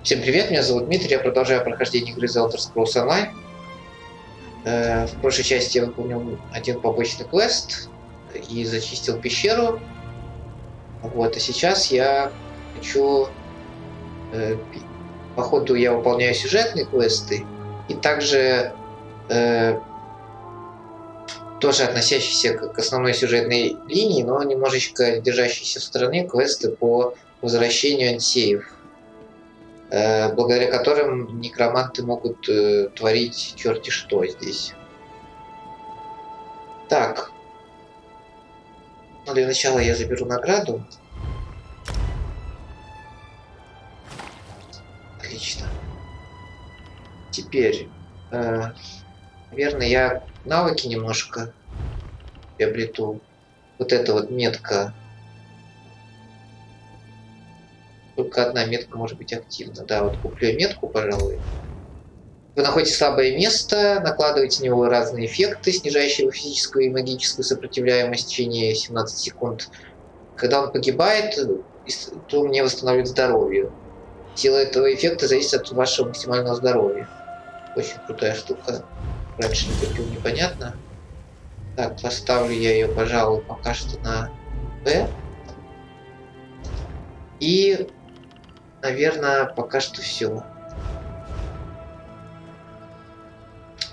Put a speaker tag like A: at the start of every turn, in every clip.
A: Всем привет, меня зовут Дмитрий, я продолжаю прохождение игры The Elder Scrolls Online. В прошлой части я выполнил один побочный квест и зачистил пещеру. Вот, а сейчас я хочу... По ходу я выполняю сюжетные квесты и также тоже относящиеся к основной сюжетной линии, но немножечко держащиеся в стороне квесты по возвращению антсеев, благодаря которым некроманты могут творить черти что здесь. Так, ну для начала я заберу награду. Отлично. Теперь, наверное, я навыки немножко приобрету. Вот эта вот метка. Только одна метка может быть активна. Да, вот куплю метку, пожалуй. Вы находите слабое место, накладываете на него разные эффекты, снижающие его физическую и магическую сопротивляемость в течение 17 секунд. Когда он погибает, то мне восстанавливает здоровье. Сила этого эффекта зависит от вашего максимального здоровья. Очень крутая штука. Раньше не купил, непонятно. Так, поставлю я ее, пожалуй, пока что на Б. И, наверное, пока что все.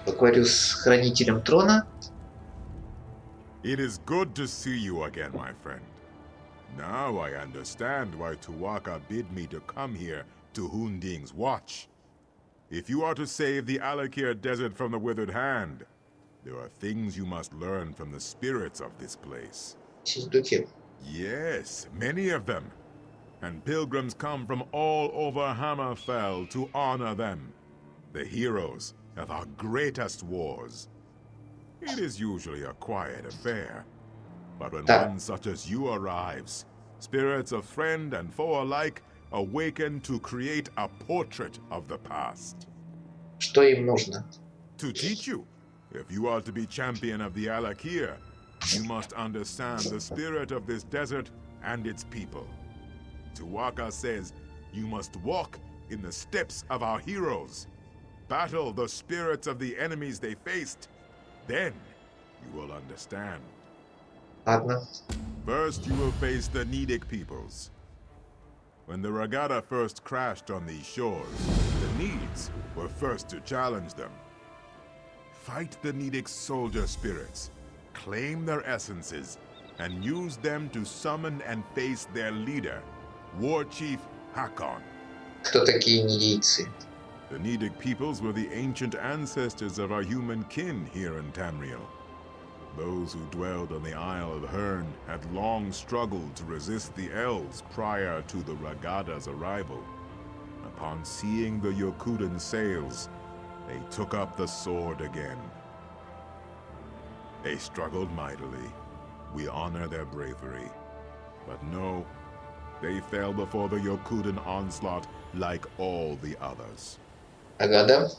A: Поговорю с хранителем трона.
B: It is good to see you again, my friend. Now I understand why Tuwaka bid me to come here to Hunding's watch. If you are to save the Alик'r desert from the withered hand, there are things you must learn from the spirits of this place.
A: Сиздуки.
B: Yes, many of them. And pilgrims come from all over Hammerfell to honor them, the heroes of our greatest wars. It is usually a quiet affair, but when one such as you arrives, spirits of friend and foe alike awaken to create a portrait of the past.
A: Что им нужно?
B: To teach you, if you are to be champion of the Alик'r, you must understand the spirit of this desert and its people. Tuwaka says you must walk in the steps of our heroes, battle the spirits of the enemies they faced, then you will understand.
A: Ладно.
B: First, you will face the Nidic peoples. When the Regatta first crashed on these shores, the Needs were first to challenge them. Fight the Nidic soldier spirits, claim their essences, and use them to summon and face their leader, War Chief Hakon.
A: Кто такие нидийцы?
B: The Nidic peoples were the ancient ancestors of our human kin here in Tamriel. Those who dwelled on the Isle of Herne had long struggled to resist the elves prior to the Regatta's arrival. Upon seeing the Yokudan sails, they took up the sword again. They struggled mightily. We honor their bravery. But no, they fell before the Yokudan onslaught like all the others.
A: Агада.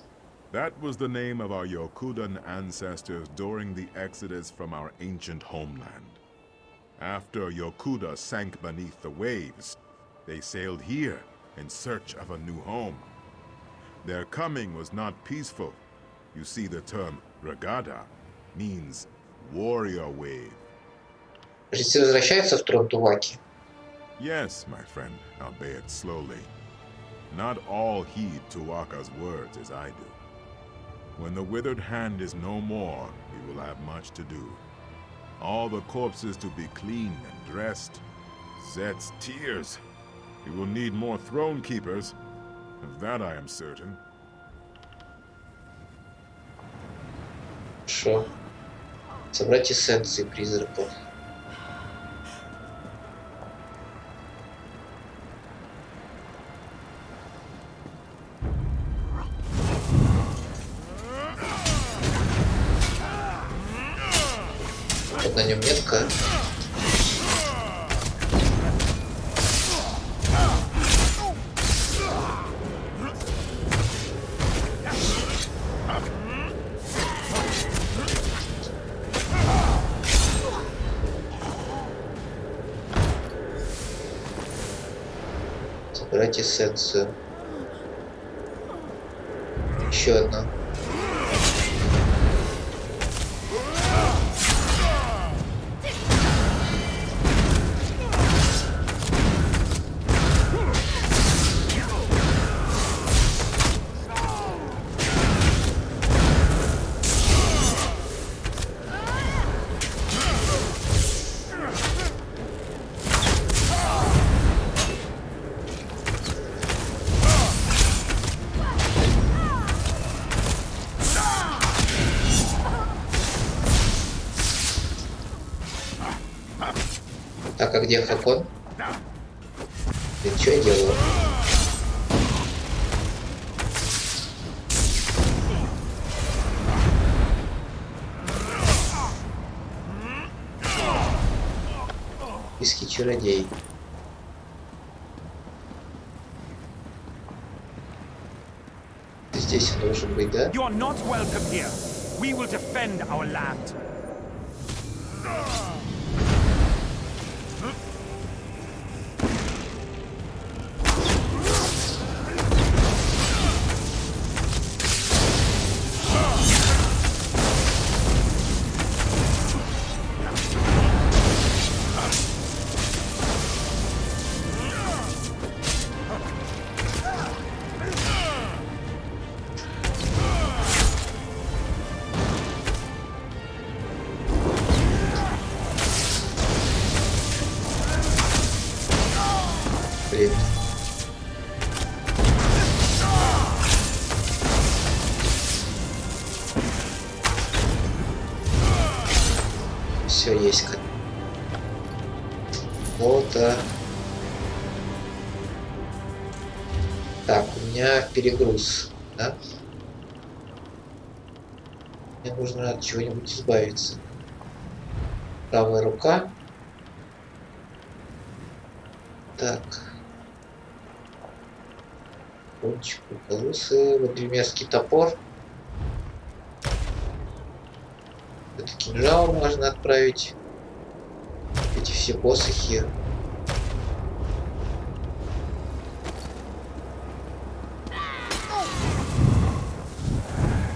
B: That was the name of our Yokudan ancestors during the exodus from our ancient homeland. After Yokuda sank beneath the waves, they sailed here in search of a new home. Their coming was not peaceful. You see, the term Regatta means warrior wave.
A: Жрецы возвращаются в трон Туваки.
B: Yes, my friend, albeit slowly. Not all heed Tuwaka's words as I do. When the withered hand is no more, we will have much to do. All the corpses to be cleaned and dressed. Zet's tears. We will need more throne keepers. Of that I am certain.
A: Хорошо. Собрать эссенции призраков. Вот на нем метка. Собрать эссенцию. Еще одно. Так, а где Хакон? Блин, что я делаю? Списки чародей. Здесь он должен быть, да?
C: You are not welcome here. We will defend our land.
A: Блин. Все есть. Вот. Так, у меня перегруз, да? Мне нужно от чего-нибудь избавиться. Правая рука. Так. Кончик, уколусы, водомерский топор. Это кинжал можно отправить. Эти все посохи.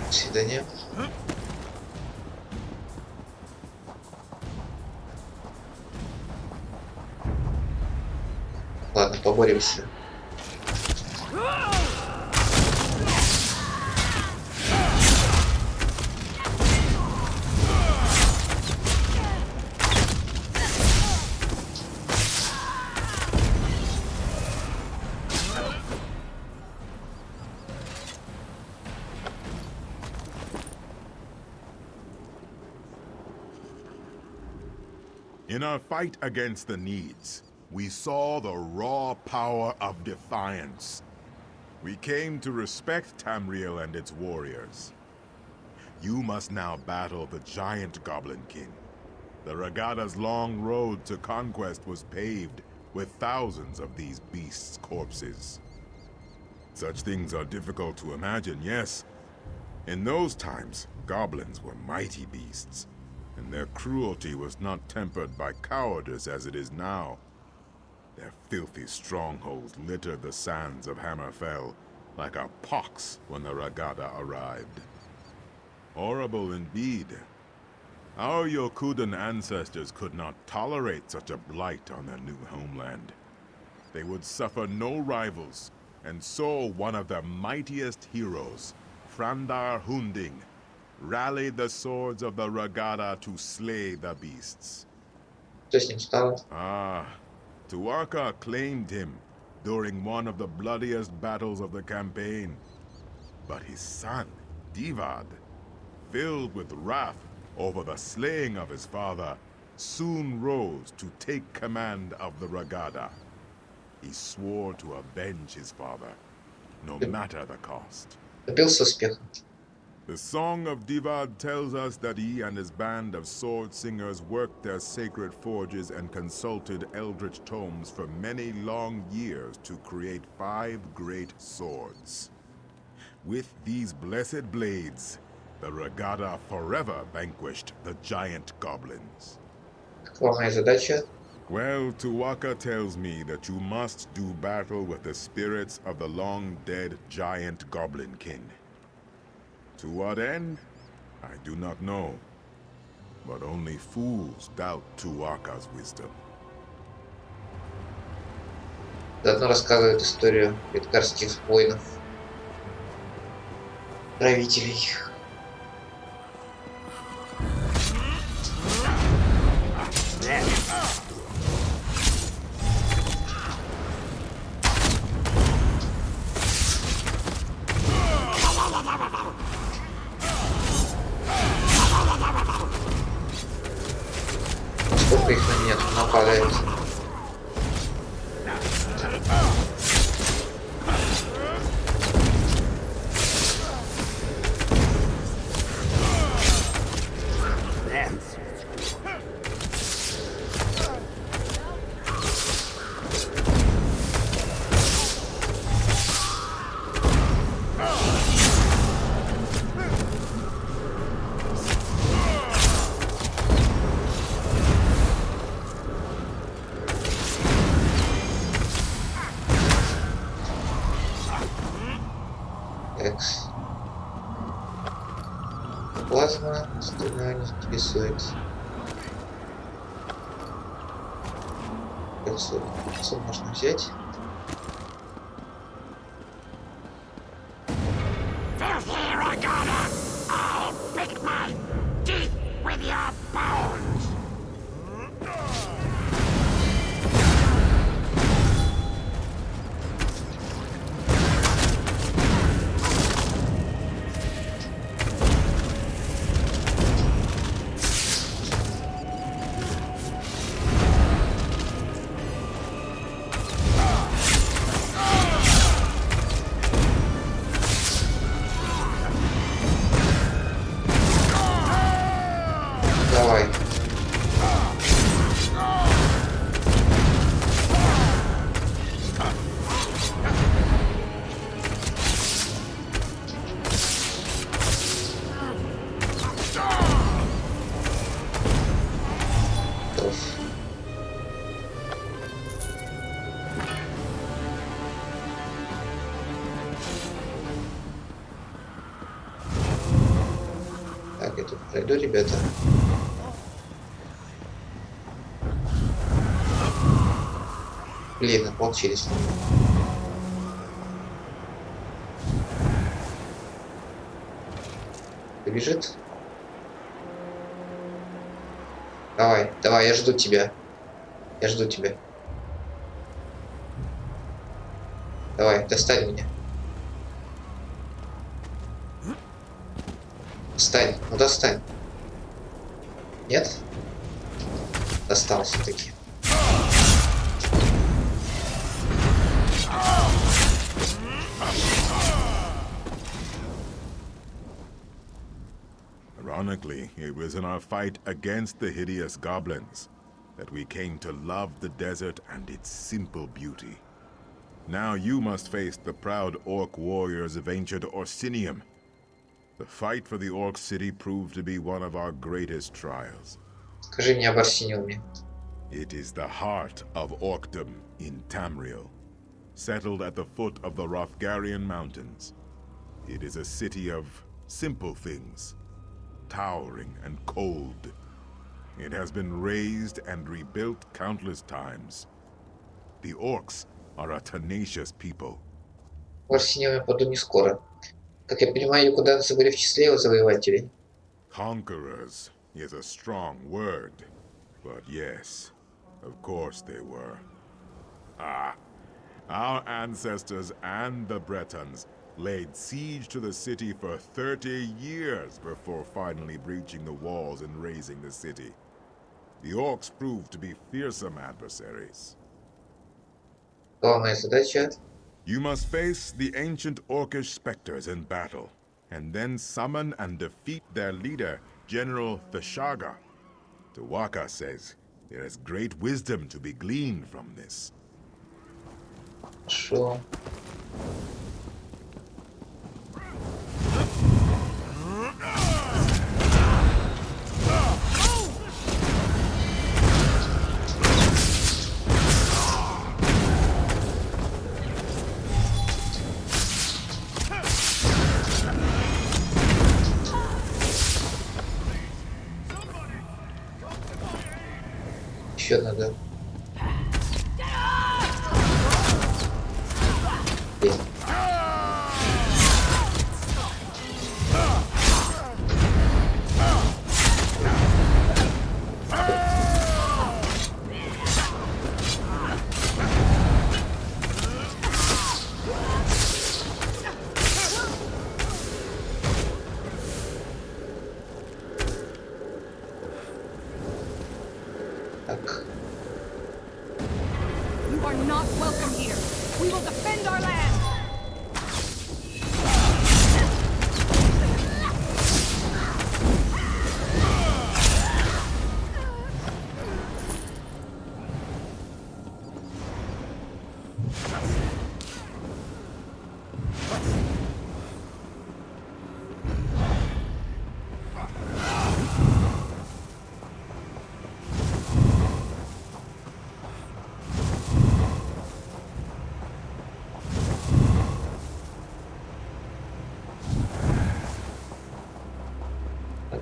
A: До свидания. Ладно, поборемся.
B: In our fight against the Needs, we saw the raw power of defiance. We came to respect Tamriel and its warriors. You must now battle the giant Goblin King. The Regada's long road to conquest was paved with thousands of these beasts' corpses. Such things are difficult to imagine, yes. In those times, goblins were mighty beasts, and their cruelty was not tempered by cowardice as it is now. Their filthy strongholds littered the sands of Hammerfell like a pox when the Regada arrived. Horrible indeed. Our Yokudan ancestors could not tolerate such a blight on their new homeland. They would suffer no rivals, and so one of their mightiest heroes, Frandar Hunding, rallied the swords of the Regada to slay the beasts.
A: Что с ним стало?
B: Tuaka claimed him during one of the bloodiest battles of the campaign. But his son, Divad, filled with wrath over the slaying of his father, soon rose to take command of the Regada. He swore to avenge his father, no matter the cost.
A: Добился успеха.
B: The Song of Divad tells us that he and his band of sword singers worked their sacred forges and consulted eldritch tomes for many long years to create 5 great swords. With these blessed blades, the Regada forever vanquished the giant goblins.
A: Какова моя задача?
B: Well, Tuaka tells me that you must do battle with the spirits of the long-dead giant Goblin King. To what end? I do not know. But only fools doubt Tuatha's wisdom.
A: Заодно рассказывает историю веткарских воинов, правителей. Сколько их на меня тут нападает? Экс. Плазма, остальное не интересует. Кольцо можно взять. Давай. Готов. Так, я тут пройду, ребята. Блин, ополчились. Побежит? Давай, давай, я жду тебя. Я жду тебя. Давай, достань меня. Достань, ну достань. Нет? Достал все-таки.
B: Ironically, it was in our fight against the hideous goblins that we came to love the desert and its simple beauty. Now you must face the proud orc warriors of ancient Orsinium. The fight for the orc city proved to be one of our greatest trials.
A: Скажи мне об Арсениуме.
B: It is the heart of orcdom in Tamriel, settled at the foot of the Hrothgarian mountains. It is a city of simple things, towering and cold. It has been razed and rebuilt countless times. The orcs are a tenacious people.
A: В Арсениуме паду не скоро. Как я понимаю, якуданцы были в числе его завоевателей.
B: Conquerors is a strong word, but yes, of course they were. Our ancestors and the Bretons laid siege to the city for 30 years before finally breaching the walls and razing the city. The orcs proved to be fearsome adversaries.
A: Главная задача
B: You must face the ancient orcish specters in battle, and then summon and defeat their leader, General Theshaga. Tuatha says there is great wisdom to be gleaned from this.
A: Хорошо. еще надо. Есть. Так.
D: You are not welcome here. We will defend our land.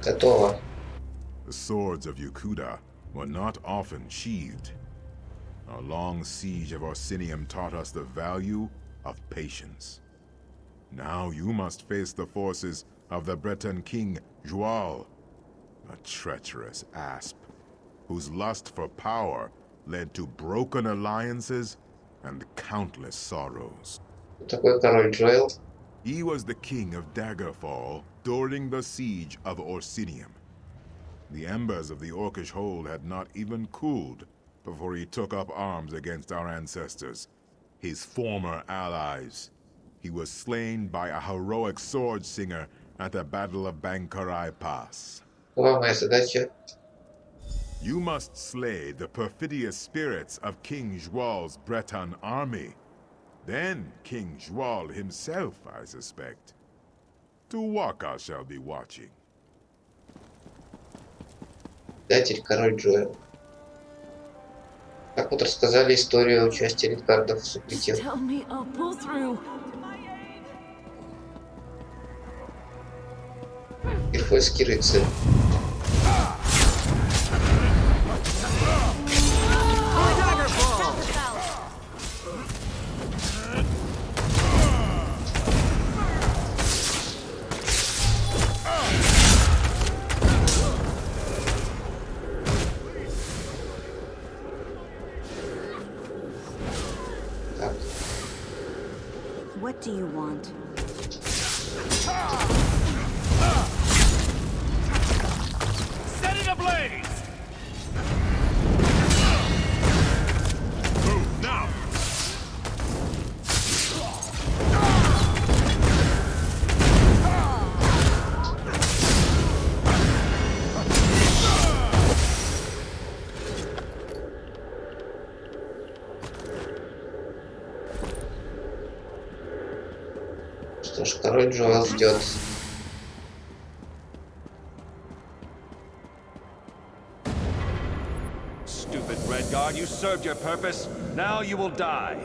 A: Готово.
B: The swords of Yukuda were not often sheathed. Our long siege of Orsinium taught us the value of patience. Now you must face the forces of the Breton king, Joal, a treacherous asp, whose lust for power led to broken alliances and countless sorrows.
A: Такой король Джоэл.
B: He was the king of Daggerfall during the siege of Orsinium. The embers of the Orcish hold had not even cooled before he took up arms against our ancestors, his former allies. He was slain by a heroic sword singer at the Battle of Bankarai Pass.
A: Какова моя задача?
B: You must slay the perfidious spirits of King Joal's Breton army. Then King Joal himself, I suspect. To Waka shall be watching.
A: Предатель, король Джоэл. Так вот рассказали историю части Алик'ров в сукрите.
D: Tell me, I'll pull through.
A: Эльфойский рыцарь. Так,
D: What do you want?
C: Set it ablaze! Move now!
A: что ж, король Джоэл ждет.
C: Stupid Redguard, you served your purpose. Now you will die.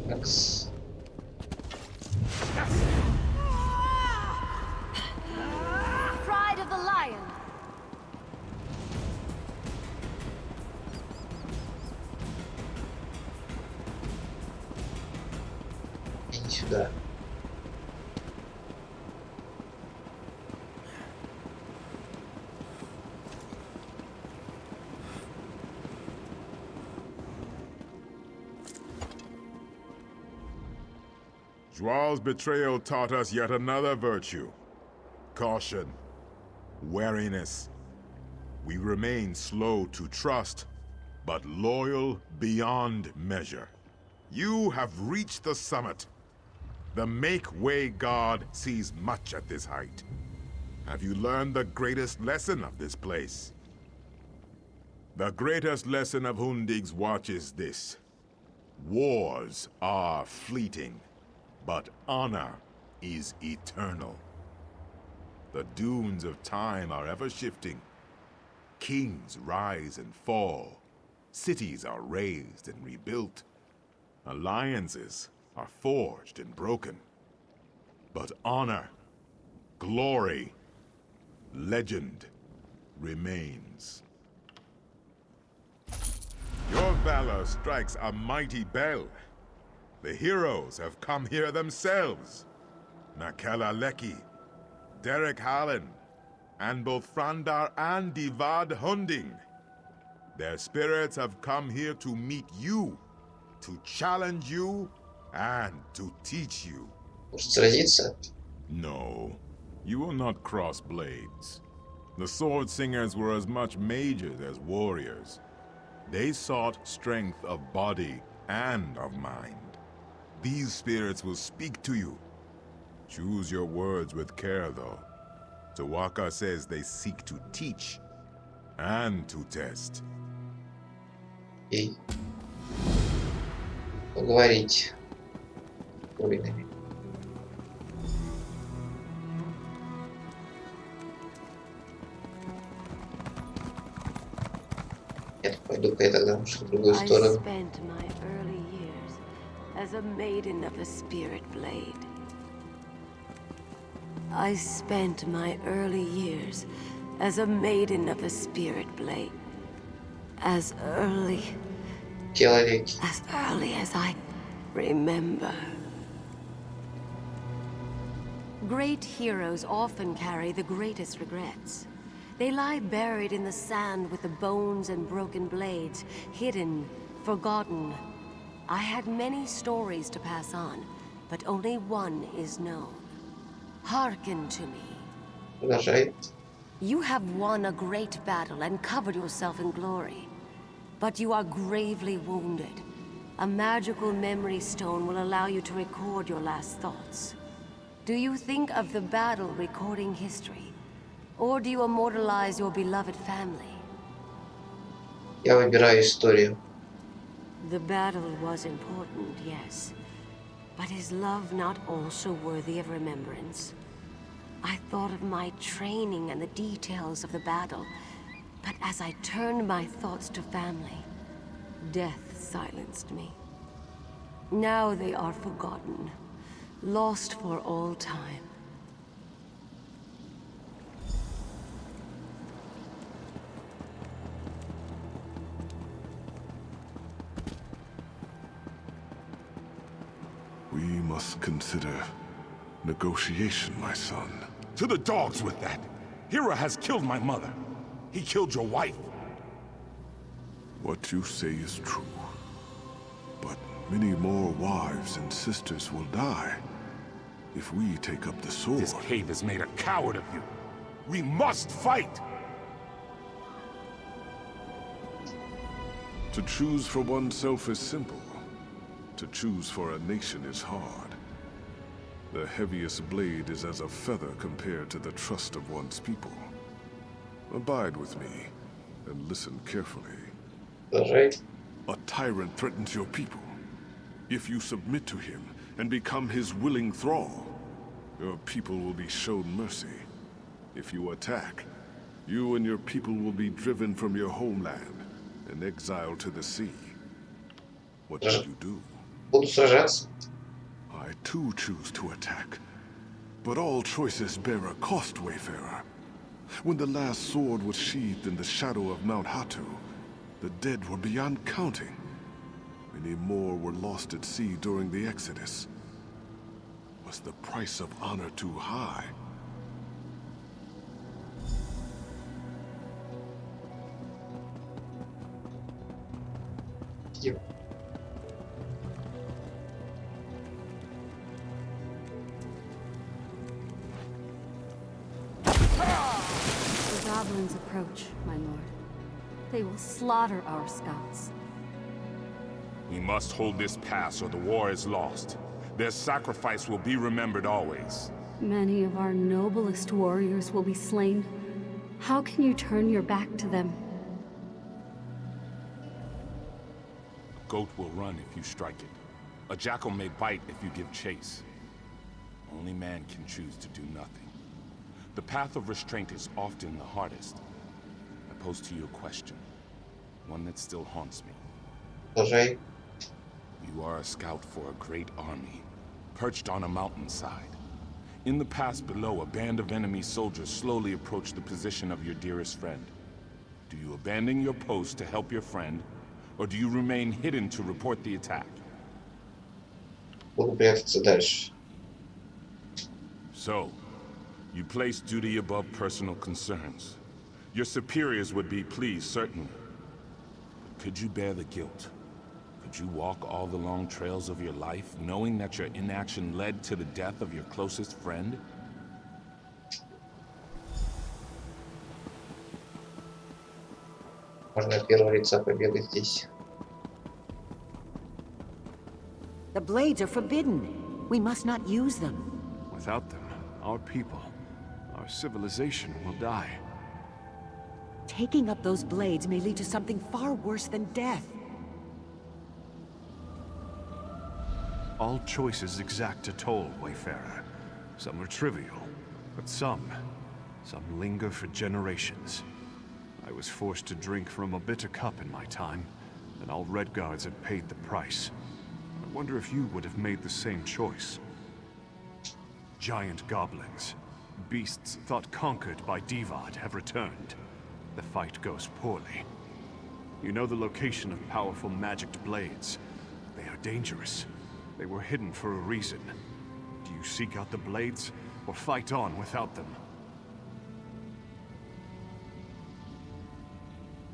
A: Такс.
D: Pride of the lion.
A: Иди сюда.
B: Joal's betrayal taught us yet another virtue. Caution. Wariness. We remain slow to trust, but loyal beyond measure. You have reached the summit. The Make-Way God sees much at this height. Have you learned the greatest lesson of this place? The greatest lesson of Hundig's watch is this. Wars are fleeting, but honor is eternal. The dunes of time are ever shifting. Kings rise and fall. Cities are raised and rebuilt. Alliances are forged and broken. But honor, glory, legend remains. Your valor strikes a mighty bell. The heroes have come here themselves. Nakela Leki, Derek Hallen, and both Frandar and Divad Hunding. Their spirits have come here to meet you, to challenge you, and to teach you.
A: Может сразиться?
B: No, you will not cross blades. The sword singers were as much mages as warriors. They sought strength of body and of mind. These spirits will speak to you. Choose your words with care, though. Tawaka says they seek to teach and to test.
A: И поговорить с воинами. Нет, пойду-ка я тогда в другую
E: I
A: сторону.
E: spent my early years as a maiden of the Spirit Blade. I spent my early years as a maiden of the Spirit Blade. As early
A: Человеки.
E: as I remember. Great heroes often carry the greatest regrets. They lie buried in the sand with the bones and broken blades, hidden, forgotten. I had many stories to pass on, but only one is known. Hearken to me.
A: Продолжай.
E: You have won a great battle and covered yourself in glory. But you are gravely wounded. A magical memory stone will allow you to record your last thoughts. Do you think of the battle recording history? Or do you immortalize your beloved family?
A: Я выбираю историю.
E: The battle was important, yes. But is love not also worthy of remembrance? I thought of my training and the details of the battle, but as I turned my thoughts to family, death silenced me. Now they are forgotten, lost for all time.
F: We must consider negotiation, my son.
G: To the dogs with that! Hira has killed my mother. He killed your wife.
F: What you say is true. But many more wives and sisters will die if we take up the sword.
G: This cave has made a coward of you. We must fight!
F: To choose for oneself is simple. To choose for a nation is hard. The heaviest blade is as a feather compared to the trust of one's people. Abide with me, and listen carefully.
A: Продолжай.
F: A tyrant threatens your people. If you submit to him and become his willing thrall, your people will be shown mercy. If you attack, you and your people will be driven from your homeland and exiled to the sea. What should you do?
A: Буду сражаться.
F: I too choose to attack. But all choices bear a cost, Wayfarer. When the last sword was sheathed in the shadow of Mount Hatu, the dead were beyond counting. Many more were lost at sea during the Exodus. Was the price of honor too high?
A: Идем.
E: The goblins approach, my lord.
H: They will slaughter our scouts.
G: We must hold this pass or the war is lost. Their sacrifice will be remembered always.
H: Many of our noblest warriors will be slain. How can you turn your back to them?
G: A goat will run if you strike it. A jackal may bite if you give chase. Only man can choose to do nothing. The path of restraint is often the hardest. I pose to you a question, one that still haunts me.
A: Продолжай.
G: You are a scout for a great army, perched on a mountainside. In the pass below, a band of enemy soldiers slowly approach the position of your dearest friend. Do you abandon your post to help your friend, or do you remain hidden to report the attack?
A: Буду прятаться дальше.
G: So, you place duty above personal concerns. Your superiors would be pleased, certainly. But could you bear the guilt? Could you walk all the long trails of your life, knowing that your inaction led to the death of your closest friend?
A: Можно от первого лица побегать здесь.
I: The blades are forbidden. We must not use them.
J: Without them, our people, our civilization will die.
I: Taking up those blades may lead to something far worse than death.
J: All choices exact a toll, Wayfarer. Some are trivial, but some linger for generations. I was forced to drink from a bitter cup in my time, and all Redguards had paid the price. I wonder if you would have made the same choice. Giant goblins, beasts thought conquered by Divad, have returned. The fight goes poorly. You know the location of powerful magicked blades. They are dangerous. They were hidden for a reason. Do you seek out the blades, or fight on without them?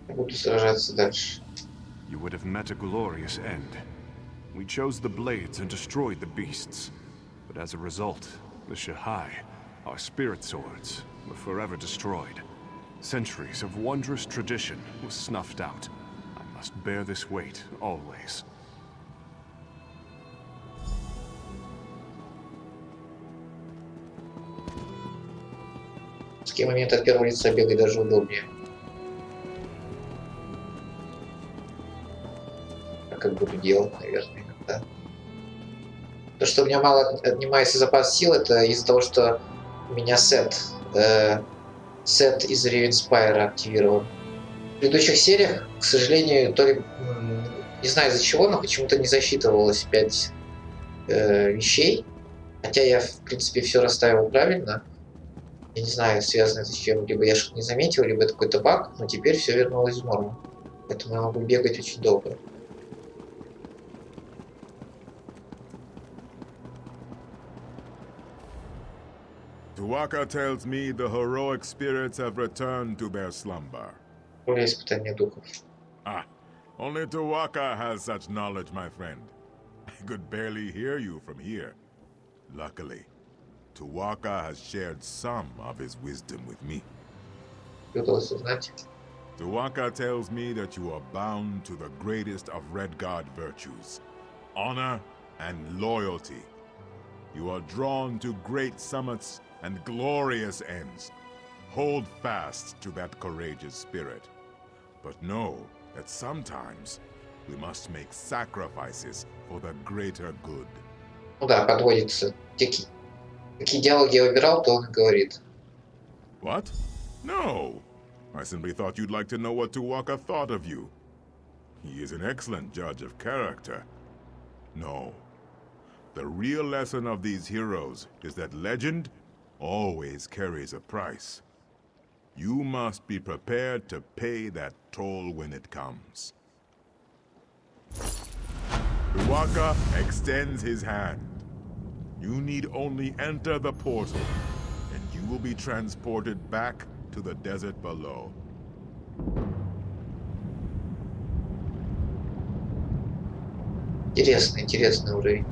A: Буду сражаться дальше.
J: You would have met a glorious end. We chose the blades and destroyed the beasts. But as a result, the Shahai, our spirit swords, were forever destroyed. Centuries of wondrous tradition was snuffed out. I must bear this weight, always.
A: С кем момент от первого лица бегать даже удобнее. А как буду делать, наверное, иногда. То, что у меня мало отнимается запас сил, это из-за того, что у меня сет из Ревенспайра активирован. В предыдущих сериях, к сожалению, то ли не знаю из-за чего, но почему-то не засчитывалось 5 вещей. Хотя я, в принципе, все расставил правильно. Я не знаю, связано это с чем. Либо я что-то не заметил, либо это какой-то баг, но теперь все вернулось в норму. Поэтому я могу бегать очень долго.
B: Tuwaka tells me the heroic spirits have returned to their slumber.
A: Более испытания духов.
B: Ah, only Tuwaka has such knowledge, my friend. I could barely hear you from here. Luckily, Tuwaka has shared some of his wisdom with me.
A: Удалось узнать.
B: Tuwaka tells me that you are bound to the greatest of Redguard virtues, honor and loyalty. You are drawn to great summits and glorious ends. Hold fast to that courageous spirit. But know that sometimes we must make sacrifices for the greater good.
A: Ну да, подводится. Какие диалоги я выбирал, то он и говорит.
B: What? No. I simply thought you'd like to know what Tuwaka thought of you. He is an excellent judge of character. No. The real lesson of these heroes is that legend always carries a price. You must be prepared to pay that toll when it comes. Tuwaka extends his hand. You need only enter the portal, and you will be transported back to the desert below.
A: Интересный уровень.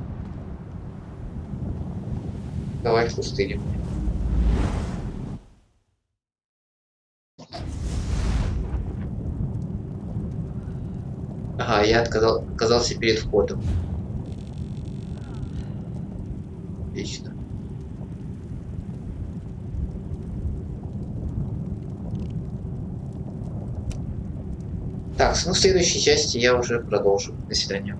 A: Давай в пустыню. Ага, я оказался перед входом. Отлично. Так, ну в следующей части я уже продолжу. До свидания.